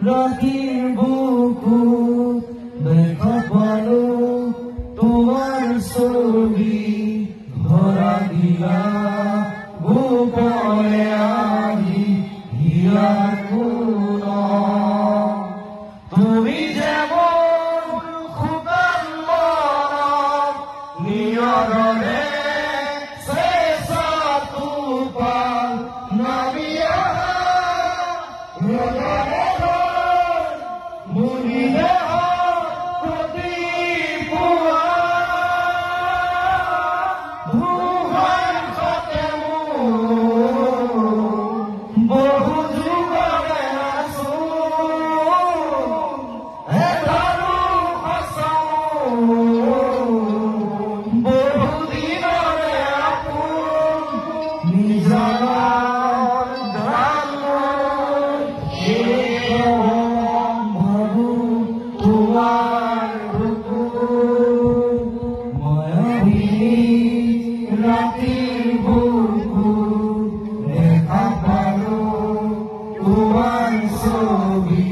রাতের বুকু দেখা পালো তোমার ছবি ধরা দিলা গোপনে আহি হিয়া কোন তুমি যেমন খুদার মরম নিয়রণে শেষা তুফান নামিয়া মুনিয়ে রাতের বুকু দেখা পালো তোমার ছবি